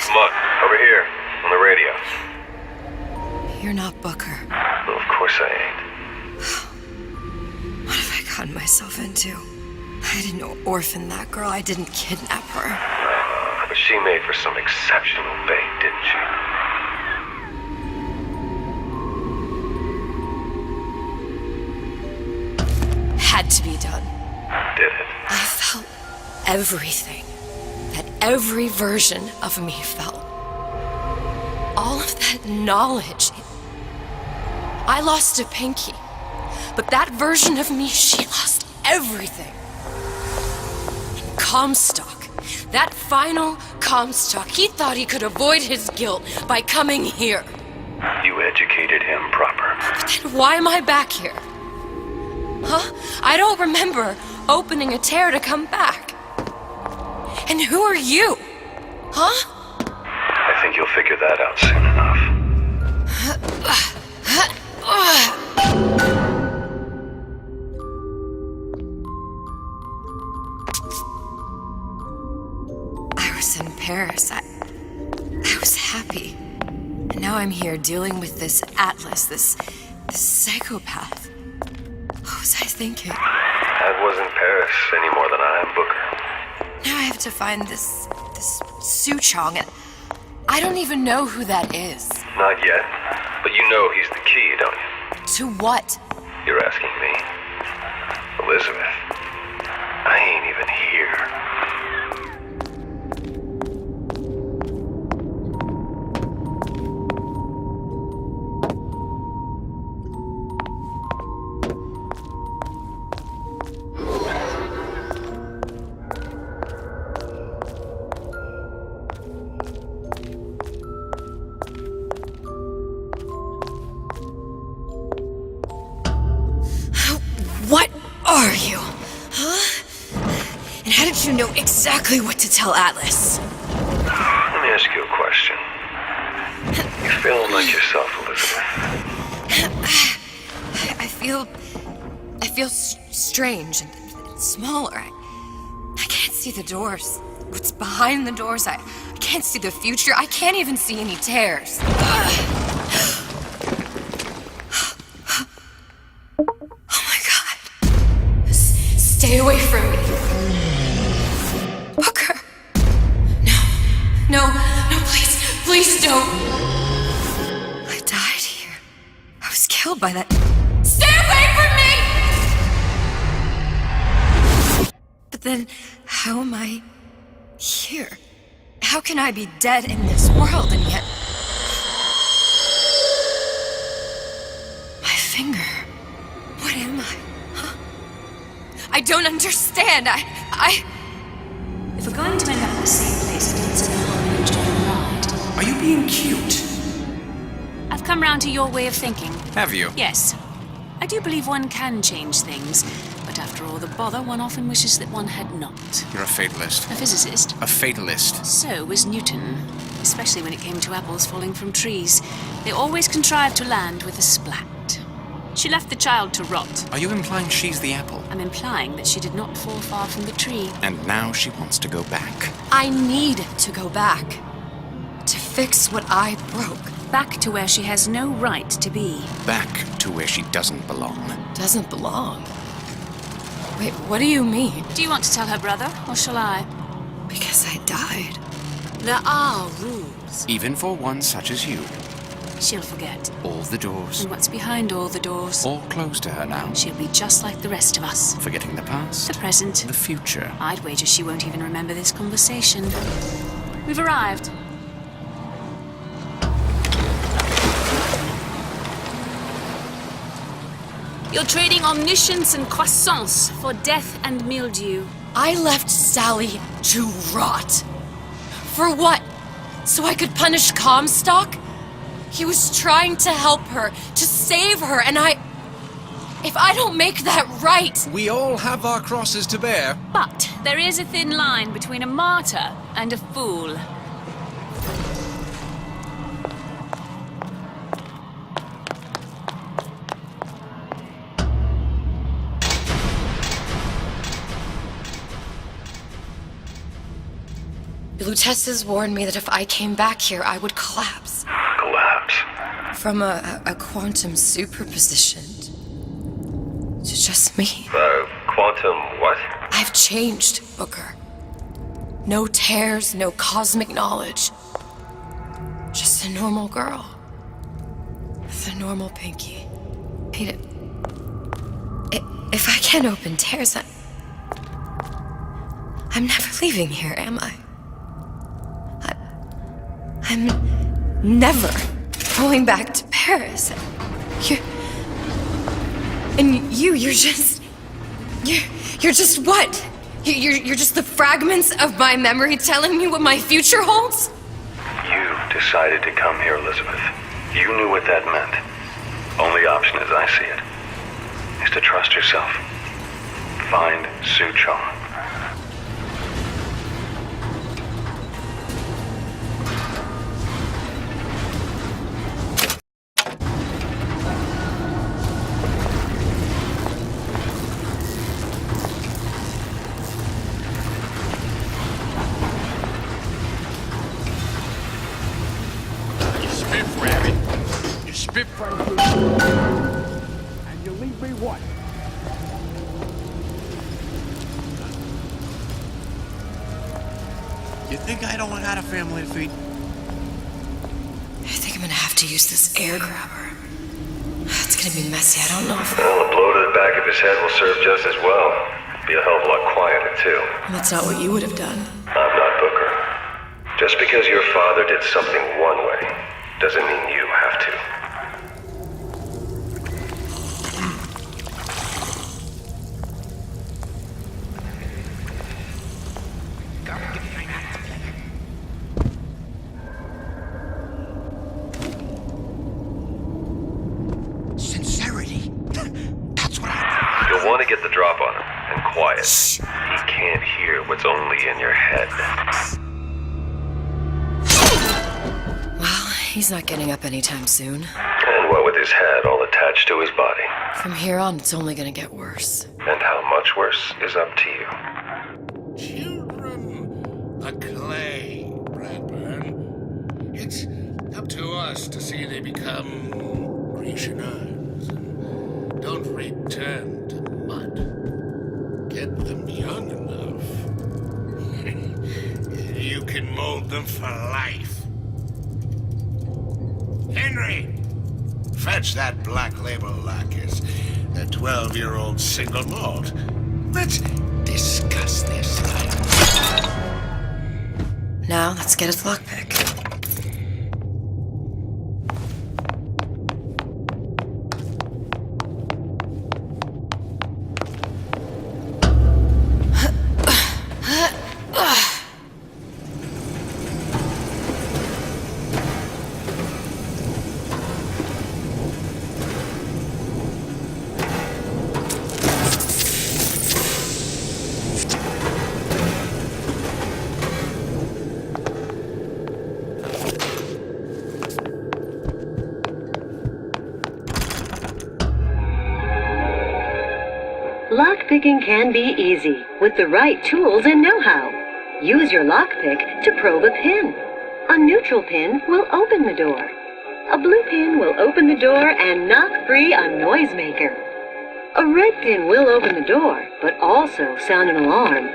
Come on, over here, on the radio. You're not Booker. Well, of course I ain't. What have I gotten myself into? I didn't orphan that girl. I didn't kidnap her. But she made for some exceptional bait, didn't she? Had to be done. Did it? I felt everything that every version of me felt. All of that knowledge. I lost a pinky, but that version of me, she lost everything. And Comstock, that final Comstock, he thought he could avoid his guilt by coming here. You educated him proper. But then why am I back here? Huh? I don't remember opening a tear to come back. And who are you? Huh? I think you'll figure that out soon enough. I was in Paris. I was happy. And now I'm here dealing with this Atlas, this psychopath. What was I thinking? I wasn't Paris any more than I am Booker. Now I have to find this Suchong, and I don't even know who that is. Not yet, but you know he's the key, don't you? To what? You're asking me. Elizabeth, I ain't even here. What are you? Huh? And how did you know exactly what to tell Atlas? Let me ask you a question. You feeling like yourself, Elizabeth? I feel strange and smaller. I can't see the doors. What's behind the doors? I can't see the future. I can't even see any tears. Stay away from me. Booker. No, please don't. I died here. I was killed by that. Stay away from me! But then, how am I here? How can I be dead in this world and yet... My finger. What am I? I don't understand. If we're going to end up in the same place again, it's in the whole enjoy the ride. Are you being cute? I've come round to your way of thinking. Have you? Yes. I do believe one can change things, but after all the bother, one often wishes that one had not. You're a fatalist. A physicist. A fatalist. So was Newton, especially when it came to apples falling from trees. They always contrived to land with a splat. She left the child to rot. Are you implying she's the apple? I'm implying that she did not fall far from the tree. And now she wants to go back. I need to go back. To fix what I broke. Back to where she has no right to be. Back to where she doesn't belong. Doesn't belong? Wait, what do you mean? Do you want to tell her brother, or shall I? Because I died. There are rules. Even for one such as you. She'll forget. All the doors. And what's behind all the doors? All closed to her now. She'll be just like the rest of us. Forgetting the past. The present. The future. I'd wager she won't even remember this conversation. We've arrived. You're trading omniscience and croissance for death and mildew. I left Sally to rot. For what? So I could punish Comstock? He was trying to help her, to save her, and if I don't make that right... We all have our crosses to bear. But there is a thin line between a martyr and a fool. Lutessa's warned me that if I came back here, I would collapse. Collapse. From a quantum superposition to just me. Quantum what? I've changed, Booker. No tears, no cosmic knowledge. Just a normal girl. With a normal Pinky. Peter, if I can't open tears, I'm never leaving here, am I? I'm never going back to Paris. You're just what? You're just the fragments of my memory telling me what my future holds? You decided to come here, Elizabeth. You knew what that meant. Only option, as I see it, is to trust yourself. Find Sue Chong. Spit right through. And you leave me what? You think I don't got a family to feed? I think I'm gonna have to use this air grabber. It's gonna be messy, I don't know if... Well, a blow to the back of his head will serve just as well. Be a hell of a lot quieter, too. That's not what you would have done. I'm not Booker. Just because your father did something one way, doesn't mean you have to. Sincerity. That's what I... You'll want to get the drop on him, and quiet. He can't hear what's only in your head. Well, he's not getting up anytime soon. And what with his head all attached to his body. From here on, it's only gonna get worse. And how much worse is up to you. Children, the clay, Bradburn. It's up to us to see they become Grecianized and don't return to mud. Get them young enough. You can mold them for life. Henry, fetch that black label lacquers, the 12-year-old single malt. Let's discuss this item. Now, let's get his lockpick. Lockpicking can be easy with the right tools and know-how. Use your lockpick to probe a pin. A neutral pin will open the door. A blue pin will open the door and knock free a noisemaker. A red pin will open the door, but also sound an alarm.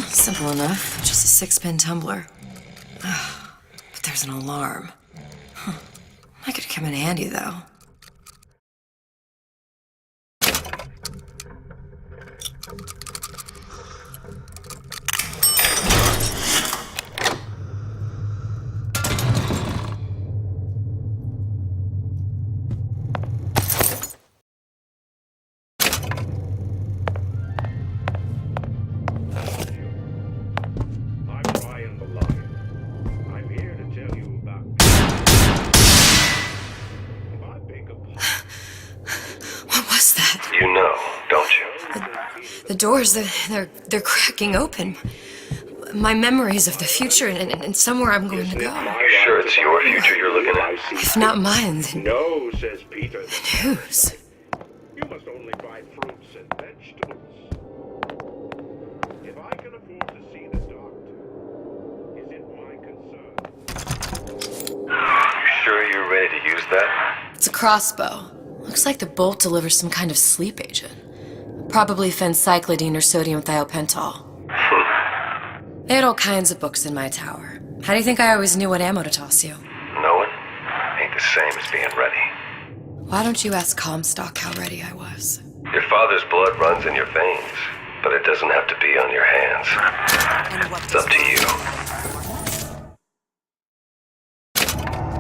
Simple enough. Just a 6-pin tumbler. But there's an alarm. That could come in handy, though. You know, don't you? The doors, they're cracking open. My memories of the future and somewhere I'm going to go. You sure it's your future you're looking at? If not mine, then No, says Peter. whose? You must only buy fruits and vegetables. ready to use that? It's a crossbow. Looks like the bolt delivers some kind of sleep agent. Probably phencyclidine or sodium thiopental. They had all kinds of books in my tower. How do you think I always knew what ammo to toss you? Knowing ain't the same as being ready. Why don't you ask Comstock how ready I was? Your father's blood runs in your veins, but it doesn't have to be on your hands. It's up to you.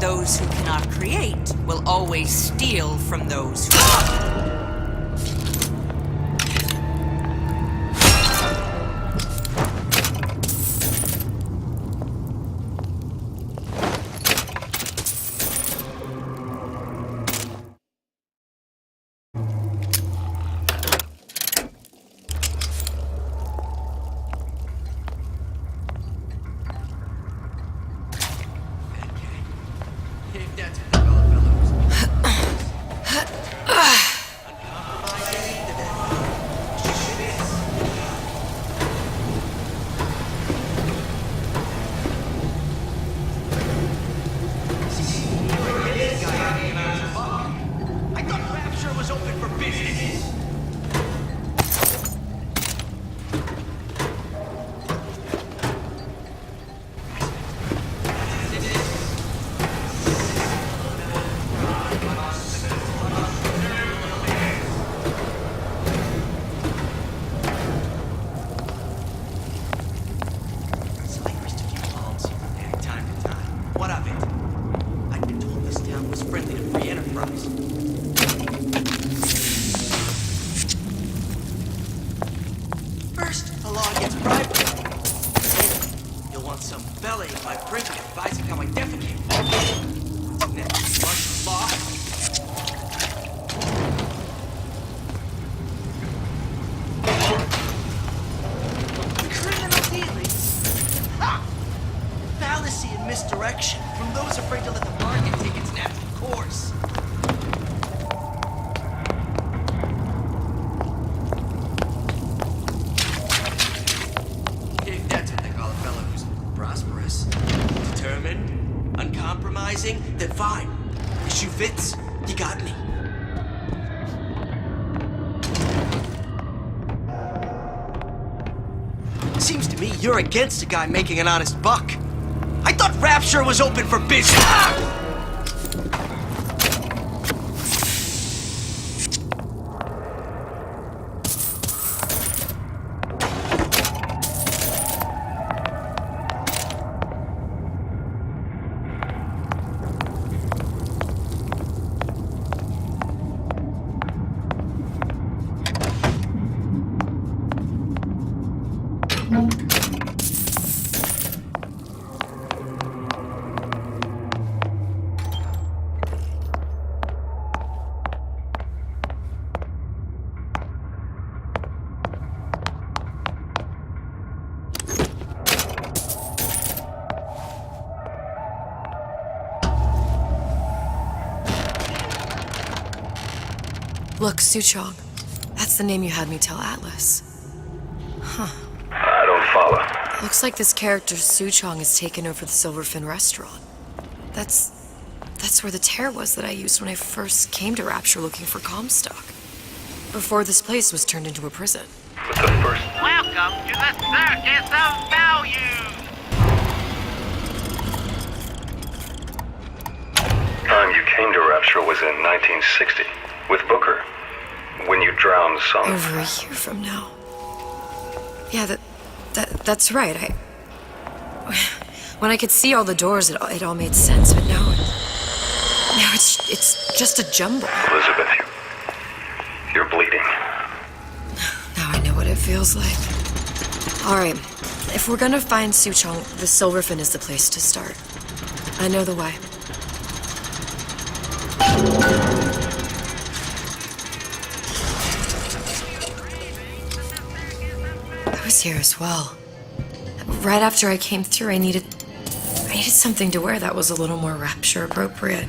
Those who cannot create will always steal from those who... Misdirection from those afraid to let the market take its natural course. If that's what they call a fellow who's prosperous, determined, uncompromising, then fine. The shoe fits, you got me. Seems to me you're against a guy making an honest buck. I thought Rapture was open for business! Look, Suchong. That's the name you had me tell Atlas. Huh. I don't follow. Looks like this character Suchong has taken over the Silverfin restaurant. That's where the tear was that I used when I first came to Rapture looking for Comstock. Before this place was turned into a prison. But the first... Welcome to the Circus of Value! time you came to Rapture was in 1960, with Booker. When you drowned some... Over a year from now. Yeah, that's right. When I could see all the doors, it all made sense, but now it's just a jumble. Elizabeth, you're bleeding. Now I know what it feels like. All right, if we're gonna find Suchong, the Silverfin is the place to start. I know the way. I was here as well. Right after I came through, I needed something to wear that was a little more Rapture appropriate.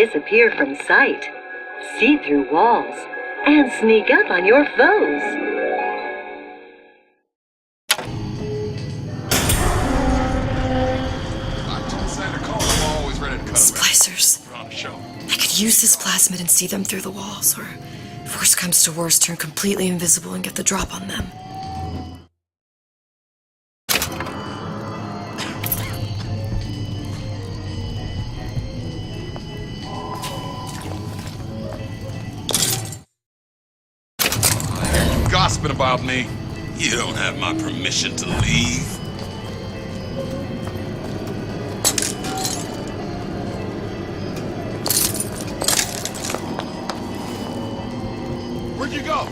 disappear from sight, see through walls, and sneak up on your foes. Splicers. I could use this plasmid and see them through the walls, or if worst comes to worst, turn completely invisible and get the drop on them. Gossiping about me. You don't have my permission to leave. Where'd you go?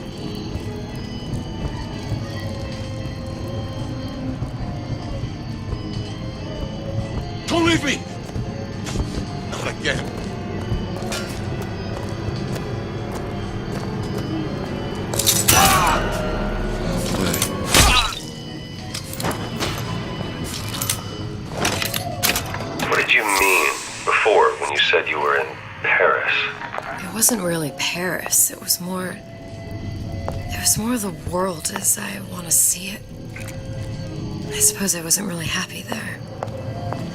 Don't leave me! Not again. What did you mean before when you said you were in Paris? It wasn't really Paris. It was more the world as I want to see it. I suppose I wasn't really happy there.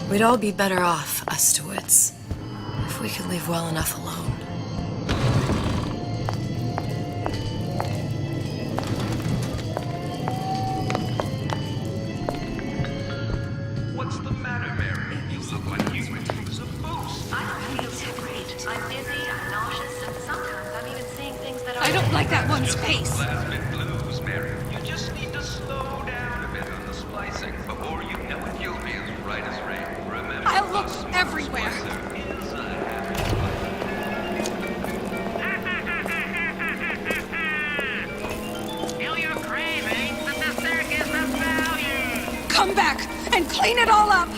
We'd all be better off, us Stewits, if we could leave well enough alone. What's the matter, Mary? You look like you went through a boost. I don't feel too great. I'm dizzy, I'm nauseous, and sometimes I'm even seeing things that I don't like that one's face. Plasmid blues, Mary. You just need to slow down a bit on the splicing. Before you know it, you'll be as right as rain. Remember, I'll look everywhere. Kill your cravings at the circus of value. Come back and clean it all up.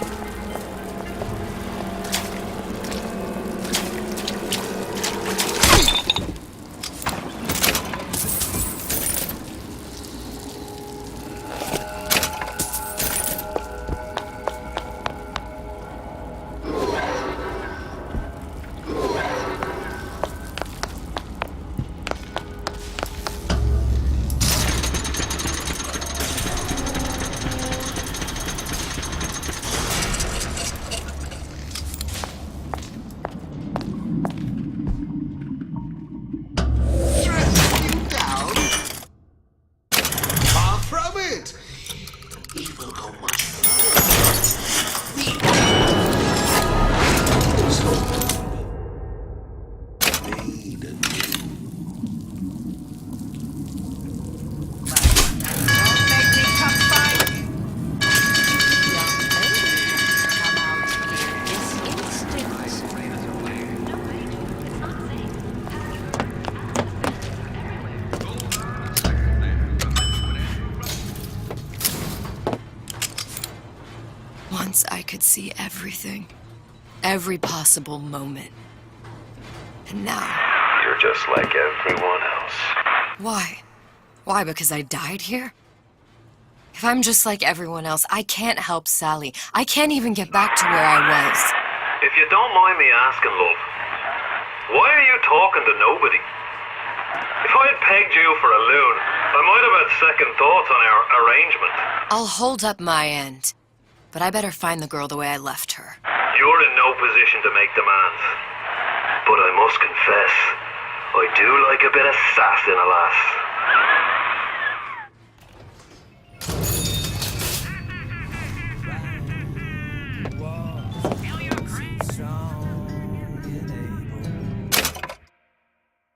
Once I could see everything. Every possible moment. And now... You're just like everyone else. Why? Why, because I died here? If I'm just like everyone else, I can't help Sally. I can't even get back to where I was. If you don't mind me asking, love, why are you talking to nobody? If I had pegged you for a loon, I might have had second thoughts on our arrangement. I'll hold up my end. But I better find the girl the way I left her. You're in no position to make demands. But I must confess, I do like a bit of sass in a lass.